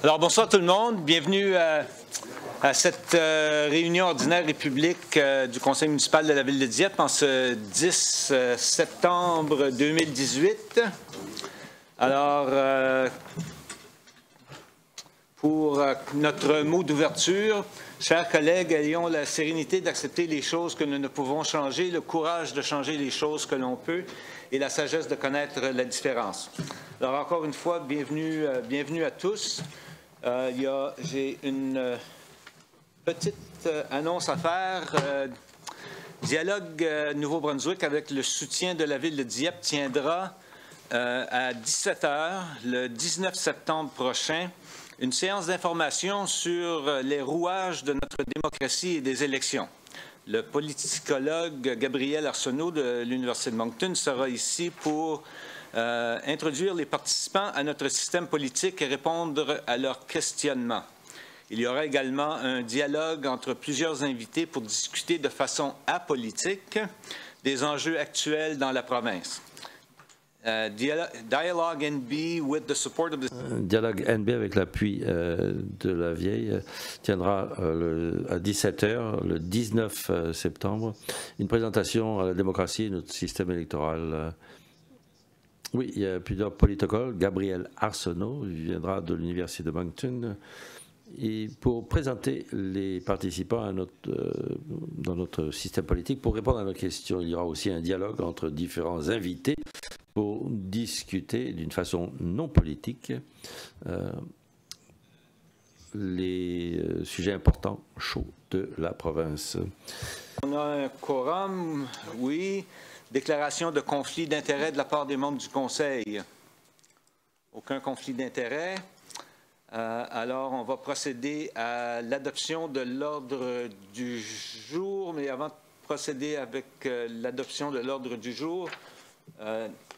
Alors, bonsoir tout le monde. Bienvenue à cette réunion ordinaire et publique du Conseil municipal de la Ville de Dieppe en ce 10 septembre 2018. Alors, pour notre mot d'ouverture, chers collègues, ayons la sérénité d'accepter les choses que nous ne pouvons changer, le courage de changer les choses que l'on peut et la sagesse de connaître la différence. Alors, encore une fois, bienvenue à tous. J'ai une petite annonce à faire. Dialogue Nouveau-Brunswick avec le soutien de la Ville de Dieppe tiendra à 17 h le 19 septembre prochain une séance d'information sur les rouages de notre démocratie et des élections. Le politicologue Gabriel Arsenault de l'Université de Moncton sera ici pour introduire les participants à notre système politique et répondre à leurs questionnements. Il y aura également un dialogue entre plusieurs invités pour discuter de façon apolitique des enjeux actuels dans la province. Dialogue NB with the support of the... Dialogue NB avec l'appui de la vieille tiendra à 17 h le 19 septembre une présentation à la démocratie et notre système électoral. Oui, il y a plusieurs politologues. Gabriel Arsenault viendra de l'Université de Moncton et pour présenter les participants dans notre système politique, pour répondre à nos questions. Il y aura aussi un dialogue entre différents invités pour discuter d'une façon non politique les sujets importants, chauds de la province. On a un quorum, oui. Déclaration de conflit d'intérêt de la part des membres du Conseil. Aucun conflit d'intérêt. Alors, on va procéder à l'adoption de l'ordre du jour. Mais avant de procéder avec l'adoption de l'ordre du jour,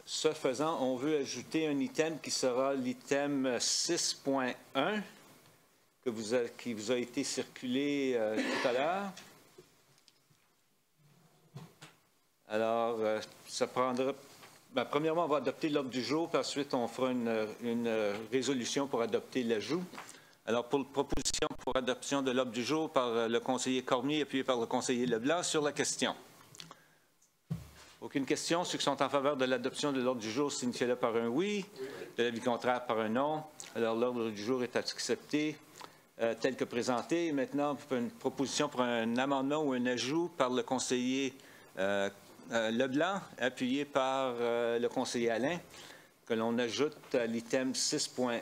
ce faisant, on veut ajouter un item qui sera l'item 6.1 qui vous a été circulé tout à l'heure. Alors, ça prendra... premièrement, on va adopter l'ordre du jour, puis ensuite, on fera une résolution pour adopter l'ajout. Alors, pour la proposition pour adoption de l'ordre du jour par le conseiller Cormier, appuyé par le conseiller Leblanc, sur la question. Aucune question. Ceux qui sont en faveur de l'adoption de l'ordre du jour, signifiez-le par un oui. De l'avis contraire, par un non. Alors, l'ordre du jour est accepté tel que présenté. Et maintenant, une proposition pour un amendement ou un ajout par le conseiller Leblanc, appuyé par le conseiller Alain, que l'on ajoute à l'item 6.1,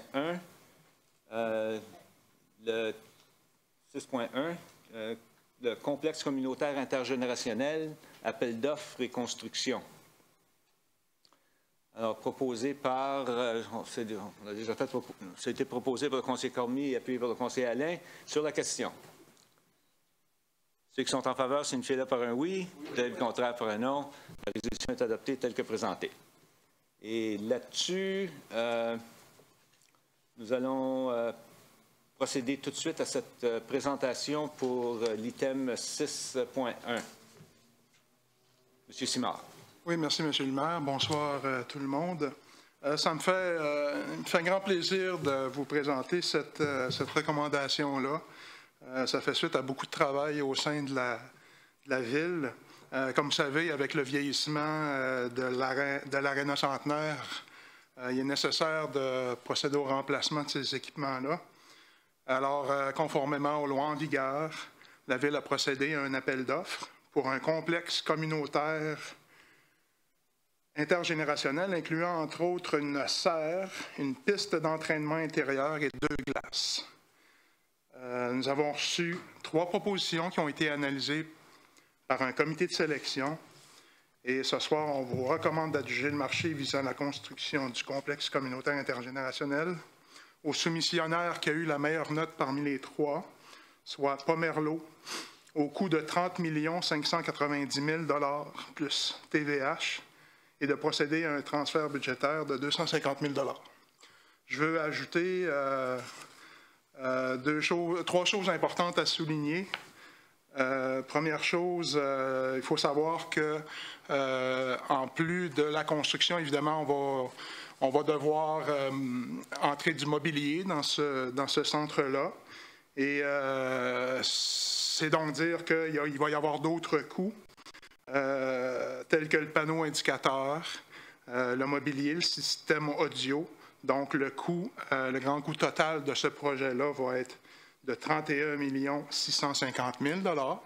le 6.1, le complexe communautaire intergénérationnel, appel d'offres et construction. Alors, proposé par, ça a été proposé par le conseiller Cormier et appuyé par le conseiller Alain sur la question. Ceux qui sont en faveur, signifient-le par un oui. De l'avis contraire, par un non. La résolution est adoptée telle que présentée. Et là-dessus, nous allons procéder tout de suite à cette présentation pour l'item 6.1. Monsieur Simard. Oui, merci, Monsieur le maire. Bonsoir tout le monde. Ça me fait un grand plaisir de vous présenter cette recommandation-là. Ça fait suite à beaucoup de travail au sein de la ville. Comme vous savez, avec le vieillissement de l'aréna centenaire, il est nécessaire de procéder au remplacement de ces équipements-là. Alors, conformément aux lois en vigueur, la ville a procédé à un appel d'offres pour un complexe communautaire intergénérationnel incluant entre autres une serre, une piste d'entraînement intérieur et 2 glaces. Nous avons reçu 3 propositions qui ont été analysées par un comité de sélection. Et ce soir, on vous recommande d'adjuger le marché visant la construction du complexe communautaire intergénérationnel au soumissionnaire qui a eu la meilleure note parmi les 3, soit Pomerleau, au coût de 30 590 000 $ plus TVH et de procéder à un transfert budgétaire de 250 000 $. Je veux ajouter 3 choses importantes à souligner. Première chose, il faut savoir que en plus de la construction, évidemment, On va devoir entrer du mobilier dans ce centre-là. Et c'est donc dire qu'il va y avoir d'autres coûts, tels que le panneau indicateur, le mobilier, le système audio. Donc, le grand coût total de ce projet-là va être de 31 650 000 $.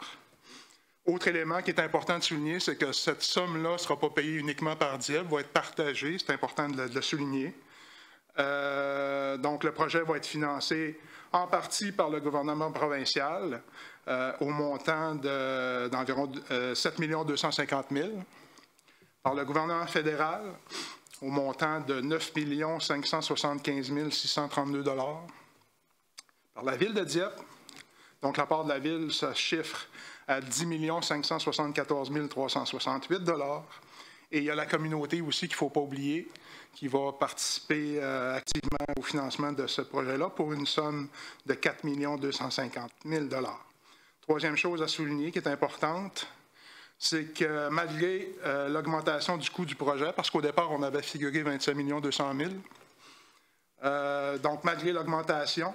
Autre élément qui est important de souligner, c'est que cette somme-là ne sera pas payée uniquement par DIEP, va être partagée, c'est important de le souligner. Donc, le projet va être financé en partie par le gouvernement provincial au montant d'environ 7 250 000 $, par le gouvernement fédéral au montant de 9 575 632 $, par la Ville de Dieppe. Donc, la part de la Ville se chiffre à 10 574 368 $. Et il y a la communauté aussi qu'il ne faut pas oublier, qui va participer activement au financement de ce projet-là pour une somme de 4 250 000 $. Troisième chose à souligner qui est importante, c'est que malgré l'augmentation du coût du projet, parce qu'au départ, on avait figuré 25 200 000 $, donc malgré l'augmentation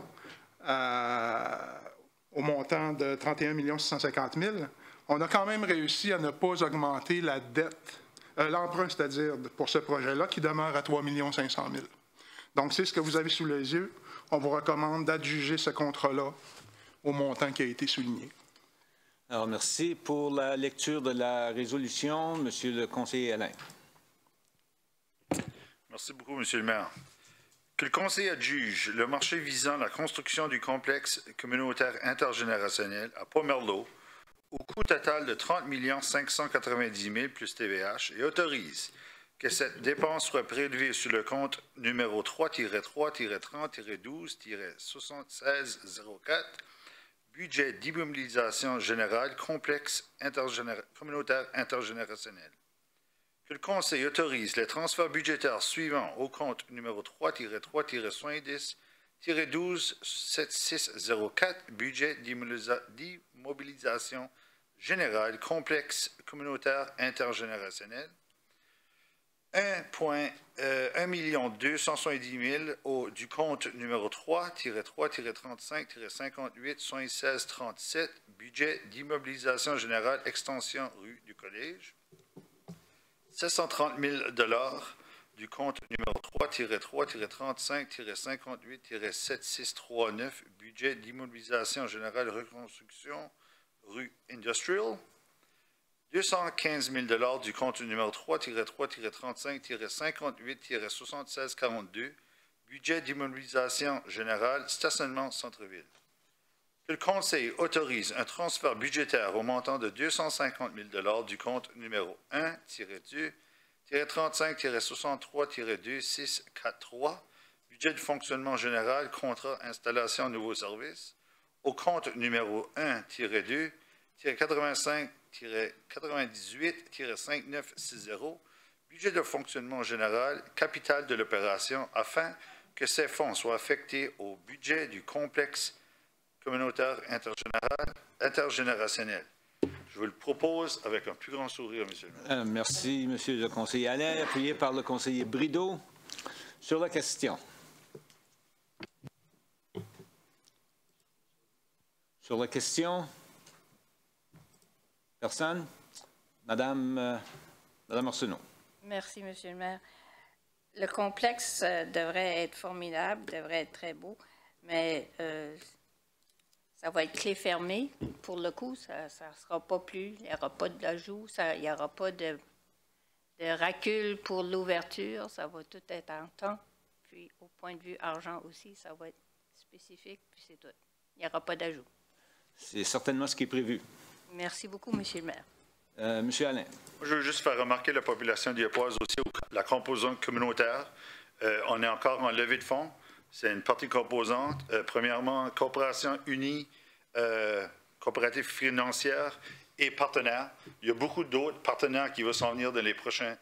au montant de 31 650 000 $, on a quand même réussi à ne pas augmenter la dette, l'emprunt, c'est-à-dire pour ce projet-là, qui demeure à 3 500 000 $. Donc, c'est ce que vous avez sous les yeux. On vous recommande d'adjuger ce contrat-là au montant qui a été souligné. Alors, merci. Pour la lecture de la résolution, Monsieur le conseiller Alain. Merci beaucoup, Monsieur le maire. Que le conseil adjuge le marché visant la construction du complexe communautaire intergénérationnel à Pomerleau au coût total de 30 590 000 plus TVH et autorise que cette dépense soit prélevée sur le compte numéro 3-3-30-12-7604, budget d'immobilisation générale complexe communautaire intergénérationnel. Que le Conseil autorise les transferts budgétaires suivants au compte numéro 3-3-70-12-7604, budget d'immobilisation générale complexe communautaire intergénérationnel. 1 270 000 du compte numéro 3-3-35-58-7637, budget d'immobilisation générale extension rue du Collège. 730 000 $ du compte numéro 3-3-35-58-7639, budget d'immobilisation générale reconstruction rue Industrial. 215 000 $ du compte numéro 3-3-35-58-7642, budget d'immobilisation générale, stationnement centre-ville. Que le Conseil autorise un transfert budgétaire au montant de 250 000 $ du compte numéro 1-2-35-63-2643, budget de fonctionnement général, contrat installation nouveaux services, au compte numéro 1-2-85-98-5960, budget de fonctionnement général, capital de l'opération, afin que ces fonds soient affectés au budget du complexe communautaire intergénérationnel. Je vous le propose avec un plus grand sourire, Monsieur le maire. Merci, Monsieur le conseiller Alain, appuyé par le conseiller Brideau. Sur la question. Sur la question? Personne? Madame Arsenault. Merci, Monsieur le maire. Le complexe devrait être formidable, devrait être très beau, mais ça va être clé fermée. Pour le coup, ça ne sera pas plus. Il n'y aura pas d'ajout, il n'y aura pas de recul pour l'ouverture. Ça va tout être en temps. Puis, au point de vue argent aussi, ça va être spécifique, puis c'est tout. Il n'y aura pas d'ajout. C'est certainement ce qui est prévu. Merci beaucoup, Monsieur le maire. Monsieur Alain. Je veux juste faire remarquer la population diepoise aussi, la composante communautaire. On est encore en levée de fonds. C'est une partie composante. Premièrement, coopération unie, coopérative financière et partenaires. Il y a beaucoup d'autres partenaires qui vont s'en venir dans les prochaines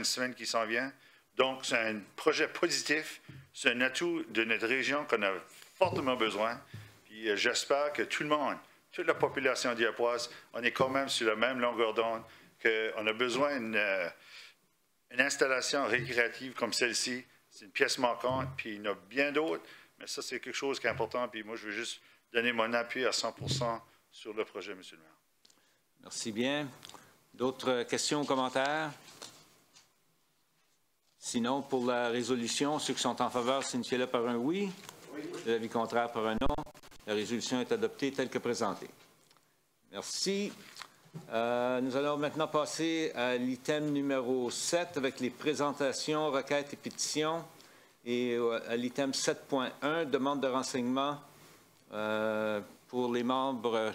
semaines qui s'en viennent. Donc, c'est un projet positif. C'est un atout de notre région qu'on a fortement besoin. Puis j'espère que tout le monde, toute la population diepoise, on est quand même sur la même longueur d'onde, qu'on a besoin d'une une installation récréative comme celle-ci, c'est une pièce manquante, puis il y en a bien d'autres, mais ça, c'est quelque chose qui est important, puis moi, je veux juste donner mon appui à 100% sur le projet, M. le maire. Merci bien. D'autres questions ou commentaires? Sinon, pour la résolution, ceux qui sont en faveur, signifiez-le par un oui. L'avis contraire par un non. La résolution est adoptée telle que présentée. Merci. Nous allons maintenant passer à l'item numéro 7 avec les présentations, requêtes et pétitions. Et à l'item 7.1, demande de renseignement pour les membres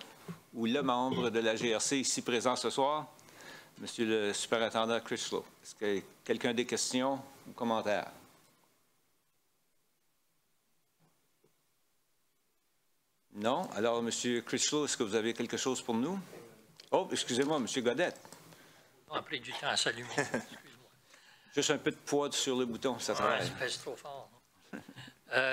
ou le membre de la GRC ici présent ce soir. Monsieur le superintendant Critchlow, est-ce que quelqu'un a des questions ou commentaires? Non? Alors, Monsieur Critchlow, est-ce que vous avez quelque chose pour nous? Oh, excusez-moi, Monsieur Godette. On a pris du temps à s'allumer. Excuse-moi. Juste un peu de poids sur le bouton, ça travaille. Ça pèse trop fort.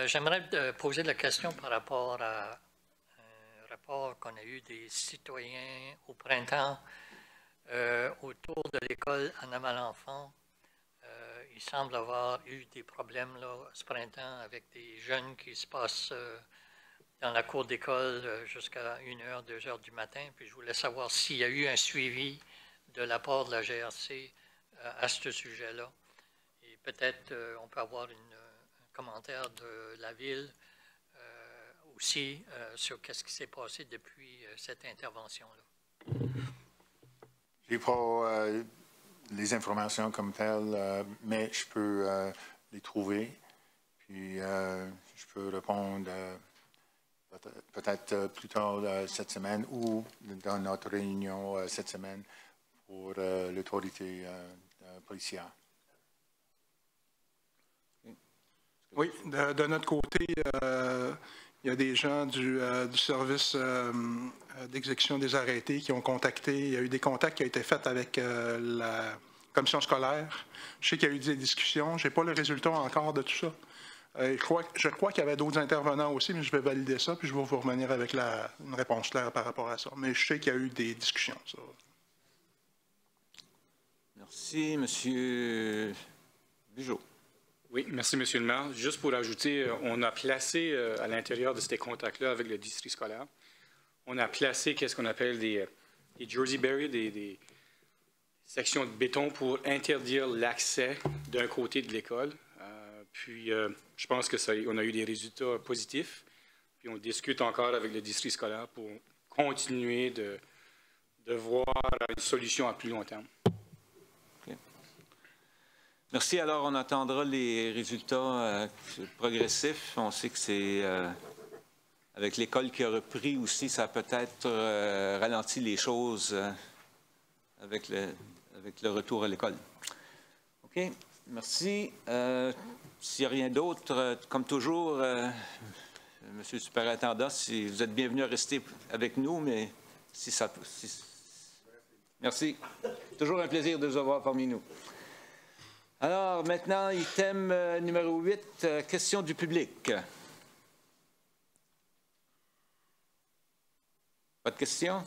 J'aimerais poser la question par rapport à un rapport qu'on a eu des citoyens au printemps autour de l'école Anna Malenfant. Il semble avoir eu des problèmes là, ce printemps avec des jeunes qui se passent dans la cour d'école jusqu'à 1h, 2h du matin. Puis je voulais savoir s'il y a eu un suivi de la part de la GRC à ce sujet-là. Et peut-être on peut avoir un commentaire de la Ville aussi sur ce qui s'est passé depuis cette intervention-là. Je n'ai pas les informations comme telles, mais je peux les trouver. Puis je peux répondre peut-être plus tard cette semaine ou dans notre réunion cette semaine pour l'autorité policière. Oui, de notre côté, il y a des gens du service d'exécution des arrêtés qui ont contacté. Il y a eu des contacts qui ont été faits avec la commission scolaire. Je sais qu'il y a eu des discussions. Je n'ai pas le résultat encore de tout ça. Je crois qu'il y avait d'autres intervenants aussi, mais je vais valider ça, puis je vais vous revenir avec une réponse claire par rapport à ça. Mais je sais qu'il y a eu des discussions. Ça. Merci, M. Bugeaud. Oui, merci, M. le maire. Juste pour ajouter, on a placé à l'intérieur de ces contacts-là avec le district scolaire, on a placé qu'est-ce qu'on appelle des Jersey barriers, des sections de béton pour interdire l'accès d'un côté de l'école. Puis, je pense qu'on a eu des résultats positifs. Puis, on discute encore avec le district scolaire pour continuer de voir une solution à plus long terme. Okay. Merci. Alors, on attendra les résultats progressifs. On sait que c'est avec l'école qui a repris aussi, ça a peut-être ralenti les choses avec le retour à l'école. OK. Merci. S'il n'y a rien d'autre, comme toujours, Monsieur le superintendant, si vous êtes bienvenu à rester avec nous, mais merci. Toujours un plaisir de vous avoir parmi nous. Alors, maintenant, item numéro 8, questions du public. Pas de questions?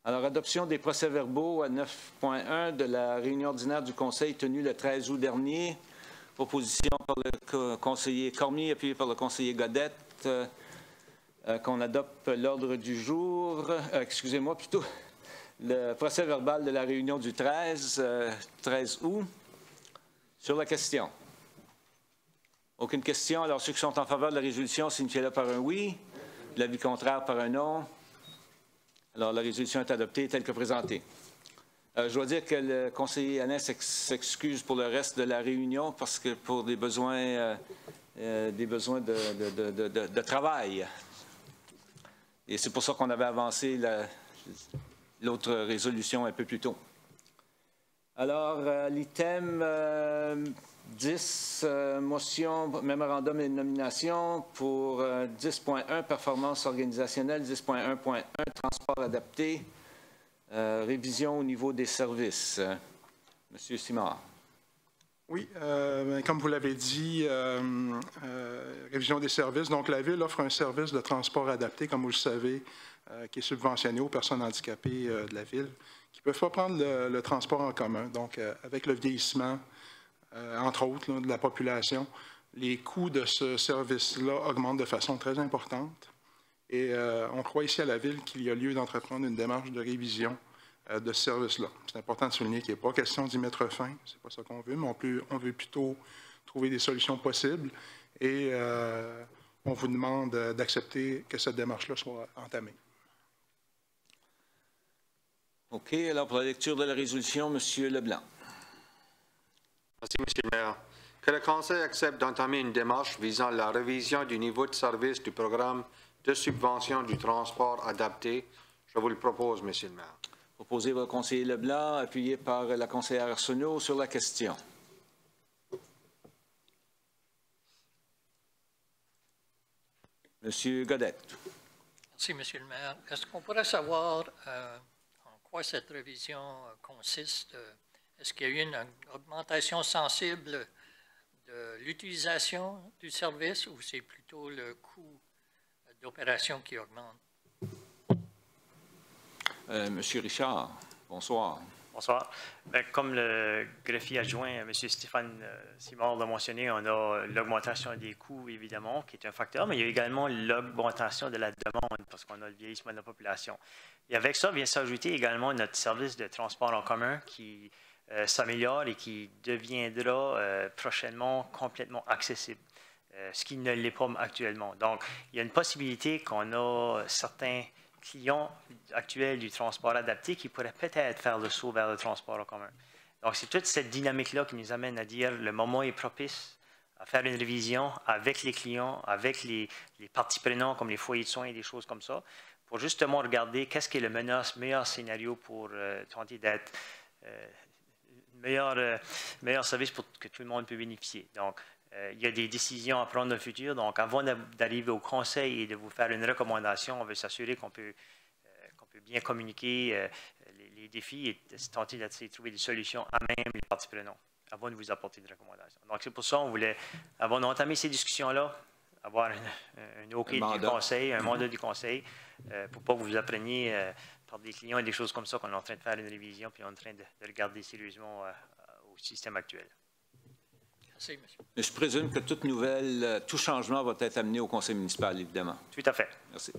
Alors, adoption des procès-verbaux à 9.1 de la réunion ordinaire du Conseil tenue le 13 août dernier. Proposition par le conseiller Cormier, appuyé par le conseiller Godette, qu'on adopte l'ordre du jour, excusez-moi plutôt, le procès-verbal de la réunion du 13 août. Sur la question. Aucune question. Alors, ceux qui sont en faveur de la résolution, signifiez-le par un oui. L'avis contraire par un non. Alors, la résolution est adoptée telle que présentée. Je dois dire que le conseiller Alain s'excuse pour le reste de la réunion parce que pour des besoins de travail. Et c'est pour ça qu'on avait avancé l'autre résolution un peu plus tôt. Alors, l'item 10, motion, mémorandum et nomination pour 10.1, performance organisationnelle, 10.1.1, transport adapté. Révision au niveau des services. Monsieur Simard. Oui, comme vous l'avez dit, révision des services. Donc, la Ville offre un service de transport adapté, comme vous le savez, qui est subventionné aux personnes handicapées de la Ville, qui ne peuvent pas prendre le transport en commun. Donc, avec le vieillissement, entre autres, là, de la population, les coûts de ce service-là augmentent de façon très importante. Et on croit ici à la Ville qu'il y a lieu d'entreprendre une démarche de révision de ce service-là. C'est important de souligner qu'il n'est pas question d'y mettre fin, c'est pas ça qu'on veut, mais on veut plutôt trouver des solutions possibles et on vous demande d'accepter que cette démarche-là soit entamée. OK. Alors, pour la lecture de la résolution, M. Leblanc. Merci, M. le maire. Que le Conseil accepte d'entamer une démarche visant la révision du niveau de service du programme de subvention du transport adapté. Je vous le propose, M. le maire. Proposé par le conseiller Leblanc, appuyé par la conseillère Arsenault sur la question. Monsieur Godette. Merci, M. le maire. Est-ce qu'on pourrait savoir en quoi cette révision consiste? Est-ce qu'il y a eu une augmentation sensible de l'utilisation du service ou c'est plutôt le coût d'opération qui augmente? Monsieur Richard, bonsoir. Bonsoir. Bien, comme le greffier adjoint, M. Stéphane Simard l'a mentionné, on a l'augmentation des coûts, évidemment, qui est un facteur, mais il y a également l'augmentation de la demande parce qu'on a le vieillissement de la population. Et avec ça vient s'ajouter également notre service de transport en commun qui s'améliore et qui deviendra prochainement complètement accessible, ce qui ne l'est pas actuellement. Donc, il y a une possibilité qu'on a certains clients actuels du transport adapté qui pourraient peut-être faire le saut vers le transport en commun. Donc, c'est toute cette dynamique-là qui nous amène à dire le moment est propice à faire une révision avec les clients, avec les parties prenantes comme les foyers de soins et des choses comme ça, pour justement regarder qu'est-ce qui est le meilleur scénario pour tenter d'être meilleur service pour que tout le monde puisse bénéficier. Donc, il y a des décisions à prendre dans le futur. Donc, avant d'arriver au Conseil et de vous faire une recommandation, on veut s'assurer qu'on peut bien communiquer les défis et tenter d'essayer de trouver des solutions à même les parties prenantes avant de vous apporter des recommandations. Donc, c'est pour ça qu'on voulait, avant d'entamer ces discussions-là, avoir un OK du Conseil, un mandat du Conseil, pour pas que vous appreniez par des clients et des choses comme ça qu'on est en train de faire une révision puis on est en train de regarder sérieusement au système actuel. Merci, monsieur. Je présume que toute nouvelle, tout changement va être amené au conseil municipal, évidemment. Tout à fait. Merci.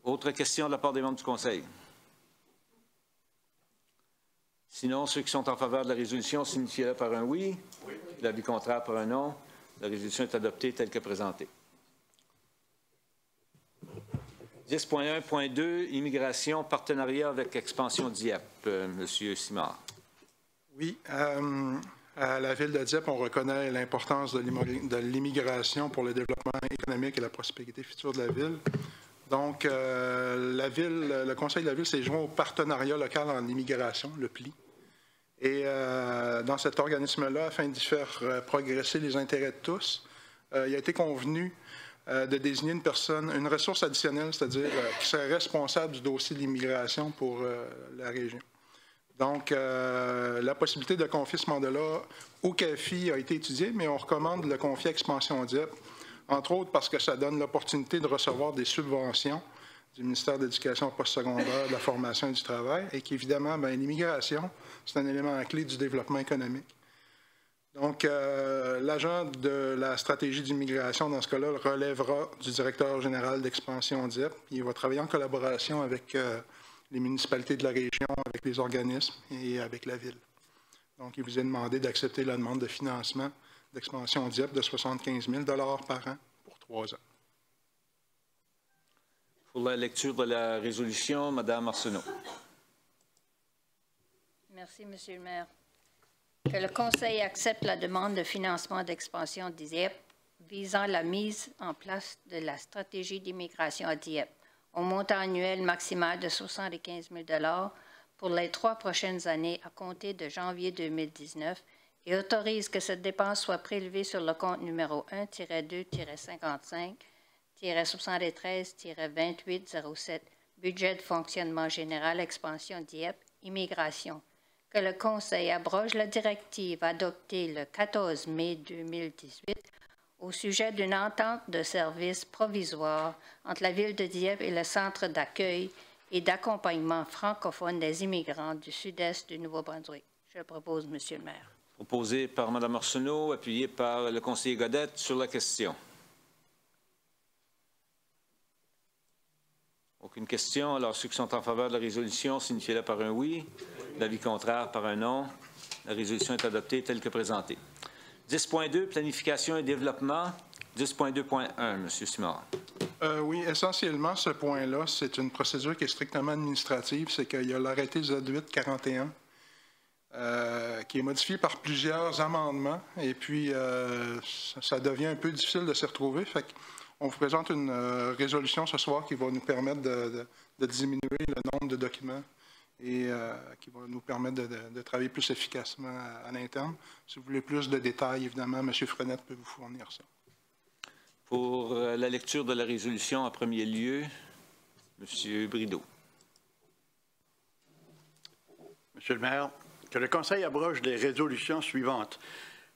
Autre question de la part des membres du conseil? Sinon, ceux qui sont en faveur de la résolution signifient par un oui. Oui. L'avis contraire par un non. La résolution est adoptée telle que présentée. 10.1.2, immigration, partenariat avec Expansion Dieppe. Monsieur Simard. Oui. À la Ville de Dieppe, on reconnaît l'importance de l'immigration pour le développement économique et la prospérité future de la Ville. Donc, le Conseil de la Ville s'est joint au partenariat local en immigration, le PLI. Et dans cet organisme-là, afin d'y faire progresser les intérêts de tous, il a été convenu de désigner une ressource additionnelle, c'est-à-dire qui serait responsable du dossier de l'immigration pour la région. Donc, la possibilité de confier ce mandat-là au CAFI a été étudiée, mais on recommande de le confier à Expansion Dieppe, entre autres parce que ça donne l'opportunité de recevoir des subventions du ministère de l'Éducation postsecondaire, de la formation et du travail, et qu'évidemment, l'immigration, c'est un élément clé du développement économique. Donc, l'agent de la stratégie d'immigration, dans ce cas-là, relèvera du directeur général d'Expansion Dieppe. Il va travailler en collaboration avec les municipalités de la région, avec les organismes et avec la Ville. Donc, il vous est demandé d'accepter la demande de financement d'Expansion Dieppe de 75 000 par an pour 3 ans. Pour la lecture de la résolution, Mme Arsenault. Merci, M. le maire. Que le Conseil accepte la demande de financement d'Expansion Dieppe visant la mise en place de la stratégie d'immigration à Dieppe au montant annuel maximal de 75 000 pour les 3 prochaines années à compter de janvier 2019 et autorise que cette dépense soit prélevée sur le compte numéro 1-2-55-73-2807, budget de fonctionnement général, Expansion Dieppe, immigration. Que le Conseil abroge la directive adoptée le 14 mai 2018 au sujet d'une entente de service provisoire entre la Ville de Dieppe et le Centre d'accueil et d'accompagnement francophone des immigrants du sud-est du Nouveau-Brunswick. Je le propose, Monsieur le maire. Proposé par Mme Arsenault, appuyé par le conseiller Godette sur la question. Aucune question. Alors, ceux qui sont en faveur de la résolution, signifiez-le par un oui. L'avis contraire par un non. La résolution est adoptée telle que présentée. 10.2, planification et développement. 10.2.1, M. Simard. Oui, essentiellement, ce point-là, c'est une procédure qui est strictement administrative. C'est qu'il y a l'arrêté Z841 qui est modifié par plusieurs amendements. Et puis, ça devient un peu difficile de s'y retrouver. Fait qu'on vous présente une résolution ce soir qui va nous permettre de diminuer le nombre de documents et qui va nous permettre de travailler plus efficacement à l'interne. Si vous voulez plus de détails, évidemment, M. Frenette peut vous fournir ça. Pour la lecture de la résolution en premier lieu, M. Brideau. Monsieur le maire, que le Conseil abroge les résolutions suivantes.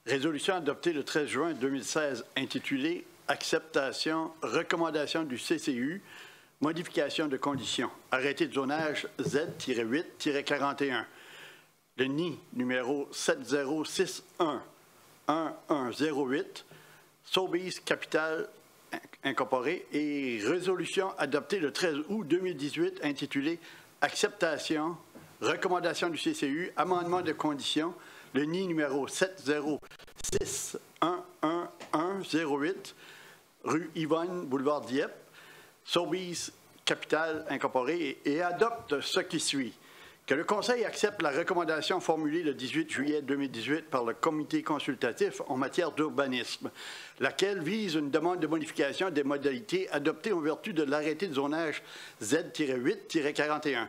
Résolution adoptée le 13 juin 2016 intitulée « Acceptation, recommandation du CCU, modification de conditions. Arrêté de zonage Z-8-41. Le NI numéro 7061-1108, Sobeys Capital Incorporé et résolution adoptée le 13 août 2018 intitulée « Acceptation, recommandation du CCU, amendement de conditions. Le NI numéro 70611108, rue Yvonne, boulevard Dieppe, Sobeys Capital Incorporé et adopte ce qui suit. Que le Conseil accepte la recommandation formulée le 18 juillet 2018 par le Comité consultatif en matière d'urbanisme, laquelle vise une demande de modification des modalités adoptées en vertu de l'arrêté de zonage Z-8-41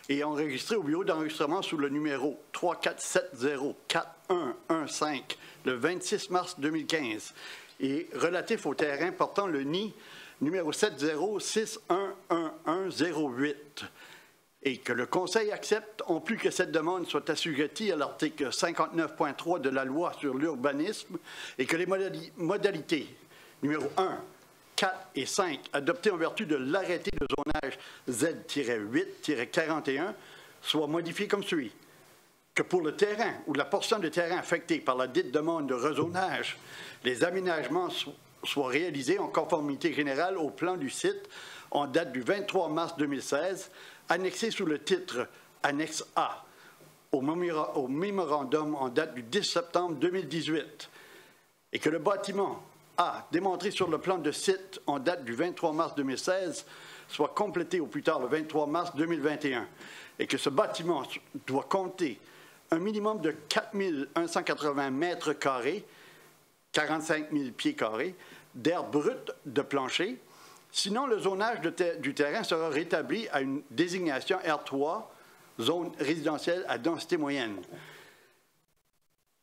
et enregistré au bureau d'enregistrement sous le numéro 34704115 le 26 mars 2015 et relatif au terrain portant le NI numéro 70611108. Et que le Conseil accepte, en plus que cette demande soit assujettie à l'article 59.3 de la loi sur l'urbanisme et que les modalités numéro 1, 4 et 5 adoptées en vertu de l'arrêté de zonage Z-8-41 soient modifiées comme suit. Que pour le terrain ou la portion de terrain affectée par la dite demande de rezonage, les aménagements soient réalisés en conformité générale au plan du site en date du 23 mars 2016, annexé sous le titre Annexe A au mémorandum en date du 10 septembre 2018, et que le bâtiment A, démontré sur le plan de site en date du 23 mars 2016, soit complété au plus tard le 23 mars 2021, et que ce bâtiment doit compter un minimum de 4 180 mètres carrés, 45 000 pieds carrés, d'air brut de plancher. Sinon, le zonage du terrain sera rétabli à une désignation R3, zone résidentielle à densité moyenne.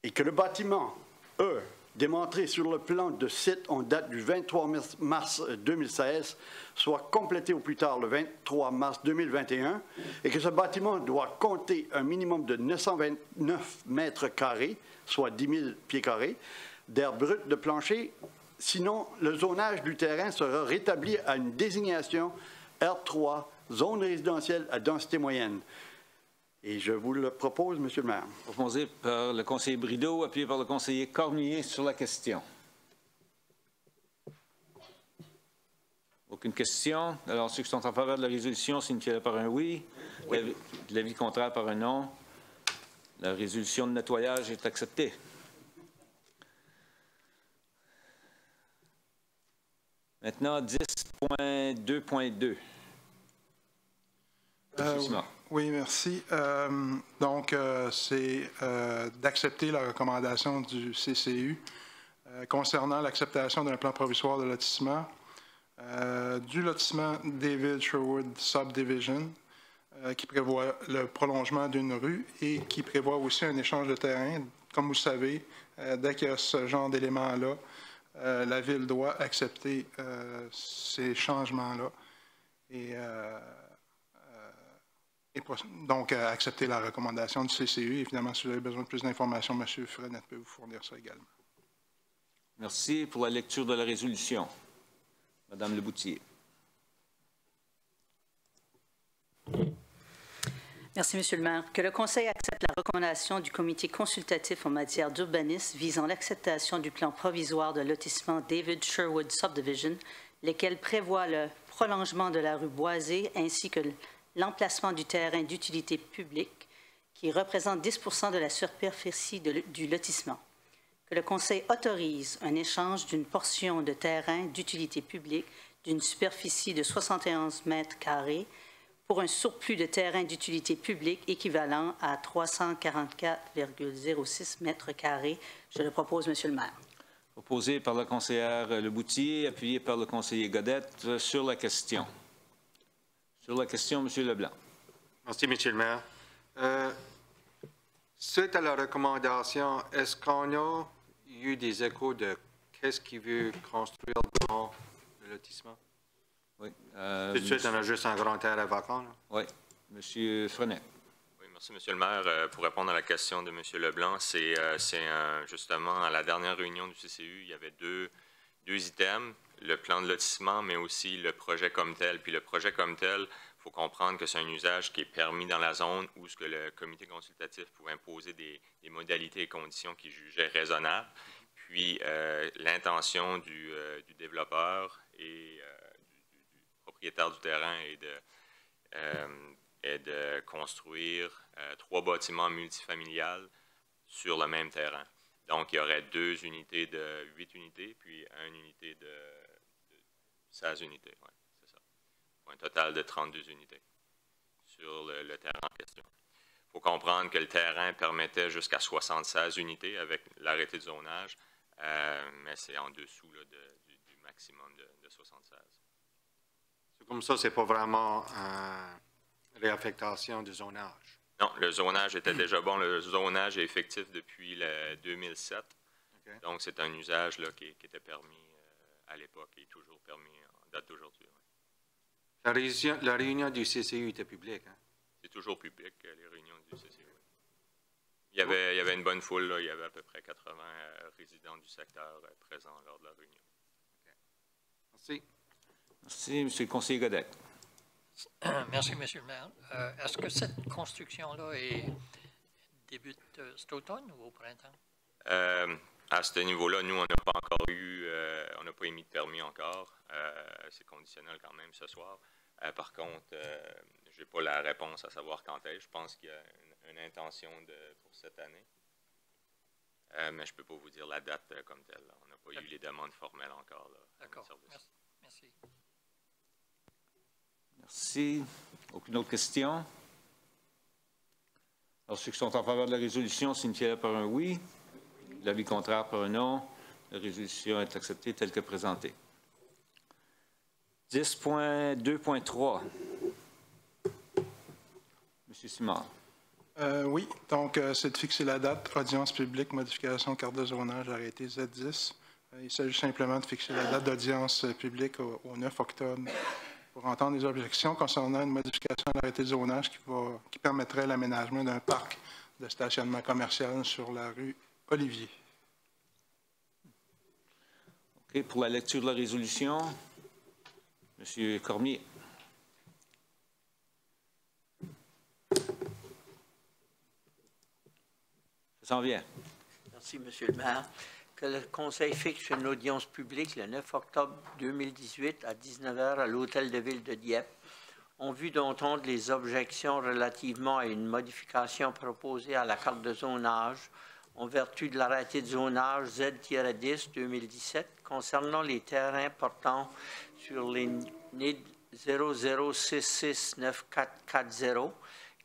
Et que le bâtiment E, démontré sur le plan de site en date du 23 mars 2016, soit complété au plus tard le 23 mars 2021, et que ce bâtiment doit compter un minimum de 929 mètres carrés, soit 10 000 pieds carrés, d'air brut de plancher. Sinon, le zonage du terrain sera rétabli à une désignation R3, zone résidentielle à densité moyenne. Et je vous le propose, Monsieur le maire. Proposé par le conseiller Brideau, appuyé par le conseiller Cormier sur la question. Aucune question. Alors, ceux qui sont en faveur de la résolution signifient par un oui. L'avis contraire par un non. La résolution de nettoyage est acceptée. Maintenant, 10.2.2. Oui, merci. Donc, c'est d'accepter la recommandation du CCU concernant l'acceptation d'un plan provisoire de lotissement du lotissement David Sherwood Subdivision qui prévoit le prolongement d'une rue et qui prévoit aussi un échange de terrain. Comme vous le savez, dès qu'il y a ce genre d'éléments-là, la Ville doit accepter ces changements-là et donc accepter la recommandation du CCU. Évidemment, si vous avez besoin de plus d'informations, M. Frenette peut vous fournir ça également. Merci. Pour la lecture de la résolution, Madame Leboutier. Merci, Monsieur le maire. Que le Conseil accepte la recommandation du Comité consultatif en matière d'urbanisme visant l'acceptation du plan provisoire de lotissement David Sherwood Subdivision, lequel prévoit le prolongement de la rue Boisée ainsi que l'emplacement du terrain d'utilité publique qui représente 10 % de la superficie du lotissement. Que le Conseil autorise un échange d'une portion de terrain d'utilité publique d'une superficie de 71 mètres carrés pour un surplus de terrain d'utilité publique équivalent à 344,06 mètres carrés. Je le propose, Monsieur le maire. Proposé par la conseillère Leboutier, appuyé par le conseiller Godette. Sur la question. Sur la question, M. Leblanc. Merci, M. le maire. Suite à la recommandation, est-ce qu'on a eu des échos de qu'est-ce qu'il veut construire dans le lotissement? Oui. Tout de suite, on a juste un grand terrain vacant. Là. Oui. M. Frenet. Oui, merci, M. le maire. Pour répondre à la question de M. Leblanc, c'est justement à la dernière réunion du CCU, il y avait deux items, le plan de lotissement, mais aussi le projet comme tel. Puis le projet comme tel, il faut comprendre que c'est un usage qui est permis dans la zone où ce que le comité consultatif pouvait imposer des modalités et conditions qu'il jugeait raisonnables. Puis l'intention du développeur et du propriétaire du terrain est de construire 3 bâtiments multifamiliales sur le même terrain. Donc, il y aurait 2 unités de 8 unités, puis 1 unité de 16 unités. Ouais, c'est ça. Pour un total de 32 unités sur le terrain en question. Il faut comprendre que le terrain permettait jusqu'à 76 unités avec l'arrêté de zonage, mais c'est en dessous là, du maximum de 76. C'est comme ça, c'est pas vraiment une réaffectation de zonage. Non, le zonage était déjà bon. Le zonage est effectif depuis le 2007. Okay. Donc, c'est un usage là, qui était permis à l'époque et toujours permis en date d'aujourd'hui. Ouais. La réunion du CCU était publique, hein? C'est toujours public, les réunions du CCU. Il y avait une bonne foule. Là. Il y avait à peu près 80 résidents du secteur présents lors de la réunion. Okay. Merci. Merci, M. le conseiller Godet. Merci, M. le maire. Est-ce que cette construction-là débute cet automne ou au printemps? À ce niveau-là, nous, on n'a pas encore on n'a pas émis de permis encore. C'est conditionnel quand même ce soir. Par contre, je n'ai pas la réponse à savoir quand est-ce. Je pense qu'il y a une intention pour cette année. Mais je ne peux pas vous dire la date comme telle. Là. On n'a pas eu les demandes formelles encore. D'accord. Merci. Merci. Aucune autre question? Alors, ceux qui sont en faveur de la résolution signifient par un oui. L'avis contraire par un non. La résolution est acceptée telle que présentée. 10.2.3. M. Simard. Oui, donc c'est de fixer la date, audience publique, modification carte de zonage, arrêté Z10. Il s'agit simplement de fixer la date d'audience publique au 9 octobre pour entendre les objections concernant une modification de l'arrêté de zonage qui permettrait l'aménagement d'un parc de stationnement commercial sur la rue Olivier. OK. Pour la lecture de la résolution, M. Cormier. Ça s'en vient. Merci, M. le maire. Que le Conseil fixe une audience publique le 9 octobre 2018 à 19 h à l'Hôtel de Ville de Dieppe, en vue d'entendre les objections relativement à une modification proposée à la carte de zonage en vertu de l'arrêté de zonage Z-10 2017 concernant les terrains portant sur les NID 00669440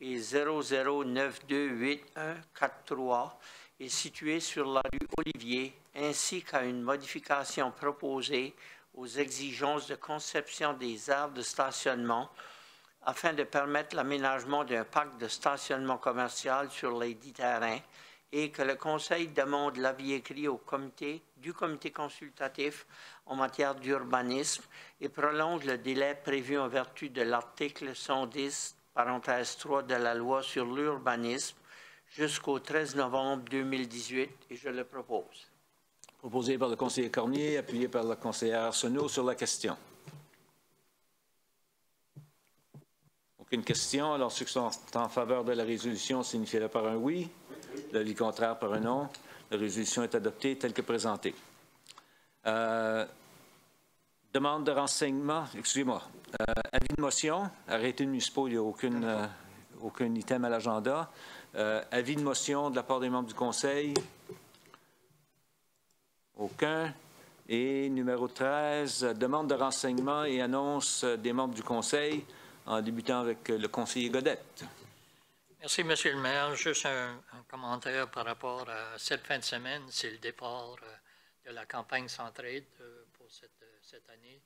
et 00928143 et situé sur la rue Olivier, ainsi qu'à une modification proposée aux exigences de conception des aires de stationnement afin de permettre l'aménagement d'un parc de stationnement commercial sur les 10 terrains et que le Conseil demande l'avis écrit du comité consultatif en matière d'urbanisme et prolonge le délai prévu en vertu de l'article 110, parenthèse 3 de la loi sur l'urbanisme jusqu'au 13 novembre 2018 et je le propose. Proposé par le conseiller Cormier, appuyé par la conseillère Arsenault sur la question. Aucune question. Alors, ceux qui sont en faveur de la résolution signifient par un oui. L'avis contraire par un non. La résolution est adoptée telle que présentée. Demande de renseignement, excusez-moi. Avis de motion, arrêté municipal, il n'y a aucun item à l'agenda. Avis de motion de la part des membres du Conseil. Aucun. Et numéro 13, demande de renseignement et annonce des membres du Conseil, en débutant avec le conseiller Godette. Merci, M. le maire. Juste un commentaire par rapport à cette fin de semaine. C'est le départ de la campagne Centraide pour cette année.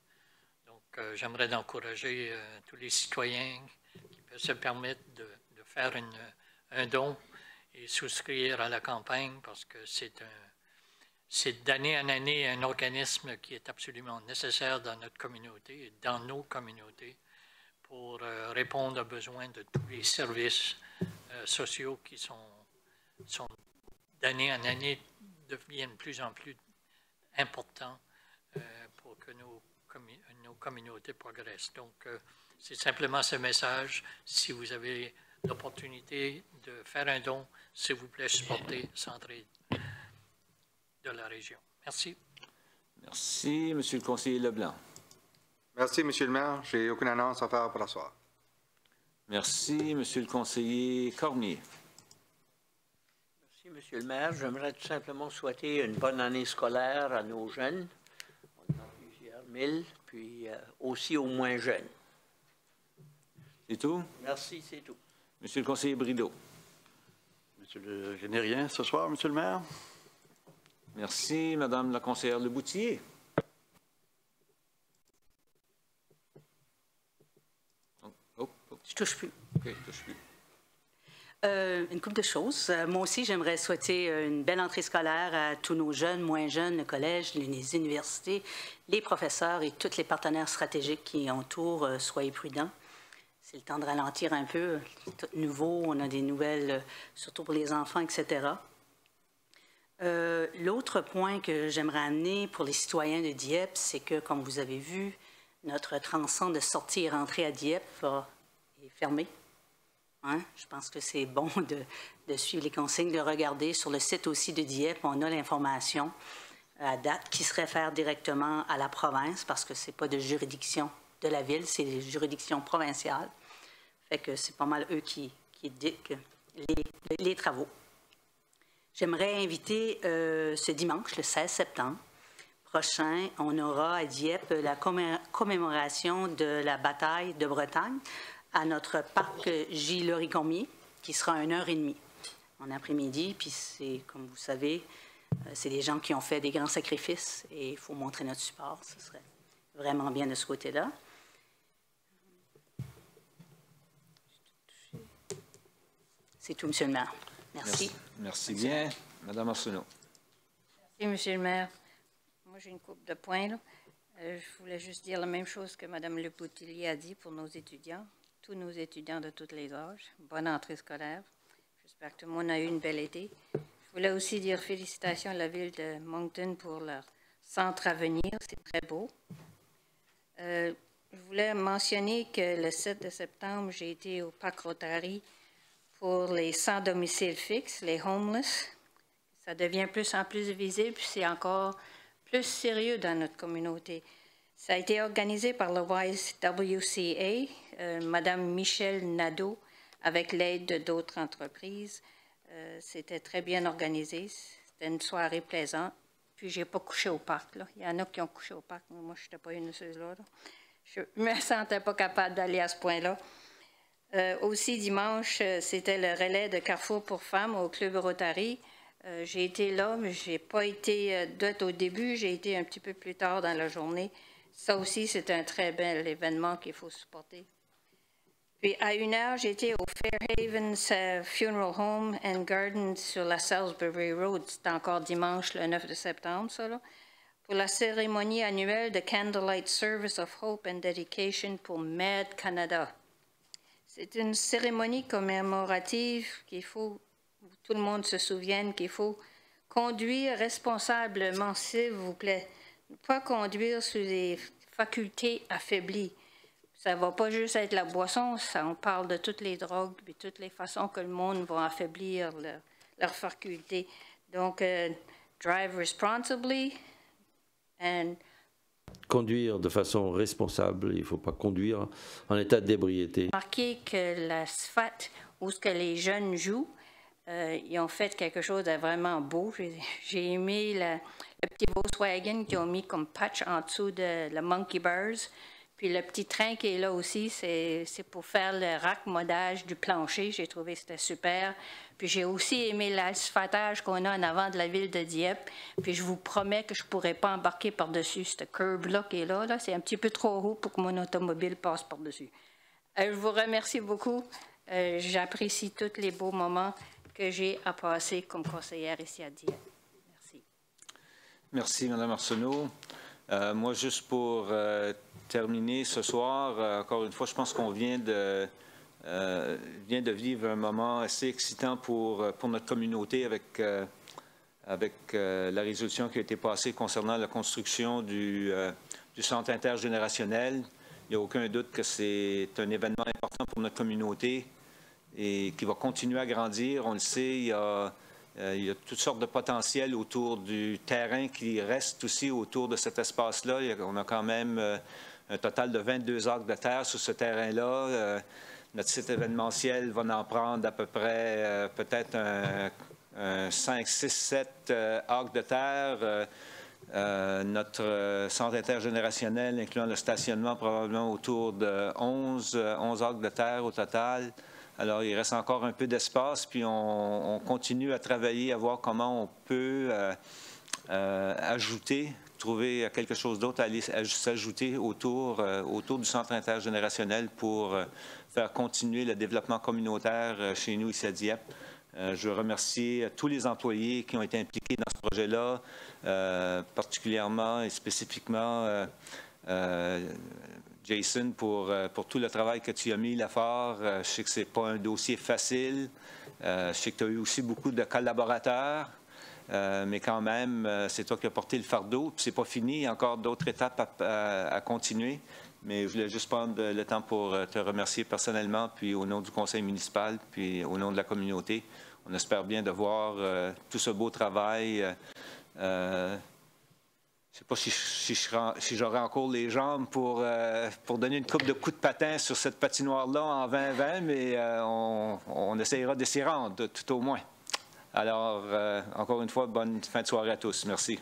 Donc, j'aimerais encourager tous les citoyens qui peuvent se permettre de faire un don et souscrire à la campagne parce que c'est d'année en année un organisme qui est absolument nécessaire dans notre communauté et dans nos communautés pour répondre aux besoins de tous les services sociaux qui sont d'année en année deviennent de plus en plus importants pour que nos communautés progressent. Donc, c'est simplement ce message. Si vous avez l'opportunité de faire un don, s'il vous plaît, supportez Centraide de la région. Merci. Merci. Monsieur le conseiller Leblanc. Merci, Monsieur le maire. Je n'ai aucune annonce à faire pour la soirée. Merci. Monsieur le conseiller Cormier. Merci, Monsieur le maire. J'aimerais tout simplement souhaiter une bonne année scolaire à nos jeunes. On en a plusieurs mille, puis aussi aux moins jeunes. C'est tout? Merci, c'est tout. Monsieur le conseiller Brideau. Je n'ai rien ce soir, Monsieur le maire. Merci. Madame la conseillère Leboutillier. Je ne touche plus. OK, je touche plus. Une couple de choses. Moi aussi, j'aimerais souhaiter une belle entrée scolaire à tous nos jeunes, moins jeunes, le collège, les universités, les professeurs et tous les partenaires stratégiques qui entourent. Soyez prudents. C'est le temps de ralentir un peu. C'est tout nouveau. On a des nouvelles, surtout pour les enfants, etc. L'autre point que j'aimerais amener pour les citoyens de Dieppe, c'est que, comme vous avez vu, notre transom de sortie et rentrée à Dieppe est fermé. Hein? Je pense que c'est bon de suivre les consignes, de regarder. Sur le site aussi de Dieppe, on a l'information à date qui se réfère directement à la province parce que ce n'est pas de juridiction de la ville, c'est des juridictions provinciales. Fait que c'est pas mal eux qui dictent les travaux. J'aimerais inviter ce dimanche, le 16 septembre prochain, on aura à Dieppe la commémoration de la bataille de Bretagne à notre parc J. Laurie-Cormier, qui sera à 1h30 en après-midi. Puis c'est, comme vous savez, c'est des gens qui ont fait des grands sacrifices et il faut montrer notre support. Ce serait vraiment bien de ce côté-là. C'est tout, Monsieur le maire. Merci. Merci bien. Madame Arsenault. Merci, Monsieur le maire. Moi, j'ai une couple de points, là. Je voulais juste dire la même chose que Mme Leboutillier a dit pour nos étudiants, tous nos étudiants de tous les âges. Bonne entrée scolaire. J'espère que tout le monde a eu une belle été. Je voulais aussi dire félicitations à la ville de Moncton pour leur centre à venir. C'est très beau. Je voulais mentionner que le 7 septembre, j'ai été au parc Rotary pour les sans domicile fixe, les homeless. Ça devient plus en plus visible, puis c'est encore plus sérieux dans notre communauté. Ça a été organisé par le YWCA, Mme Michelle Nadeau, avec l'aide d'autres entreprises. C'était très bien organisé. C'était une soirée plaisante. Puis, je n'ai pas couché au parc, là. Il y en a qui ont couché au parc, mais moi, je n'étais pas une de ceux-là. Là. Je ne me sentais pas capable d'aller à ce point-là. Aussi, dimanche, c'était le relais de Carrefour pour femmes au Club Rotary. J'ai été là, mais je n'ai pas été d'être au début. J'ai été un petit peu plus tard dans la journée. Ça aussi, c'est un très bel événement qu'il faut supporter. Puis, à 1h, j'étais au Fairhaven Funeral Home and Garden sur la Salisbury Road. C'était encore dimanche, le 9 septembre, ça, là, pour la cérémonie annuelle de Candlelight Service of Hope and Dedication pour MED Canada. C'est une cérémonie commémorative qu'il faut, tout le monde se souvienne qu'il faut Conduire responsablement, s'il vous plaît. Pas conduire sous des facultés affaiblies. Ça ne va pas juste être la boisson, ça, on parle de toutes les drogues et toutes les façons que le monde va affaiblir leurs facultés. Donc, drive responsibly and conduire de façon responsable, il ne faut pas conduire en état d'ébriété. Remarquez que l'asphalte où ce que les jeunes jouent, ils ont fait quelque chose de vraiment beau. J'ai aimé le petit Volkswagen qu'ils ont mis comme patch en dessous de la Monkey Bars. Puis le petit train qui est là aussi, c'est pour faire le raccommodage du plancher. J'ai trouvé que c'était super. Puis j'ai aussi aimé l'asphaltage qu'on a en avant de la ville de Dieppe. Puis je vous promets que je ne pourrai pas embarquer par-dessus ce curb-là qui est là. C'est un petit peu trop haut pour que mon automobile passe par-dessus. Je vous remercie beaucoup. J'apprécie tous les beaux moments que j'ai à passer comme conseillère ici à Dieppe. Merci. Merci, Mme Arsenault. Moi, juste pour terminer ce soir, encore une fois, je pense qu'on vient de vivre un moment assez excitant pour notre communauté avec la résolution qui a été passée concernant la construction du centre intergénérationnel. Il n'y a aucun doute que c'est un événement important pour notre communauté et qui va continuer à grandir. On le sait, il y a toutes sortes de potentiels autour du terrain qui reste aussi autour de cet espace-là. On a quand même un total de 22 acres de terre sur ce terrain-là. Notre site événementiel va en prendre à peu près peut-être un 5, 6, 7 acres de terre. Notre centre intergénérationnel, incluant le stationnement, probablement autour de 11 acres de terre au total. Alors, il reste encore un peu d'espace, puis on continue à travailler, à voir comment on peut trouver quelque chose d'autre à s'ajouter autour du centre intergénérationnel pour faire continuer le développement communautaire chez nous ici à Dieppe. Je veux remercier tous les employés qui ont été impliqués dans ce projet-là, particulièrement et spécifiquement Jason, pour tout le travail que tu as mis là fort. Je sais que ce n'est pas un dossier facile. Je sais que tu as eu aussi beaucoup de collaborateurs, mais quand même, c'est toi qui as porté le fardeau. Puis c'est pas fini, il y a encore d'autres étapes à continuer. Mais je voulais juste prendre le temps pour te remercier personnellement, puis au nom du conseil municipal, puis au nom de la communauté. On espère bien de voir tout ce beau travail. Je ne sais pas si j'aurai encore les jambes pour donner une couple de coups de patin sur cette patinoire-là en 2020, mais on essaiera de s'y rendre, tout au moins. Alors, encore une fois, bonne fin de soirée à tous. Merci.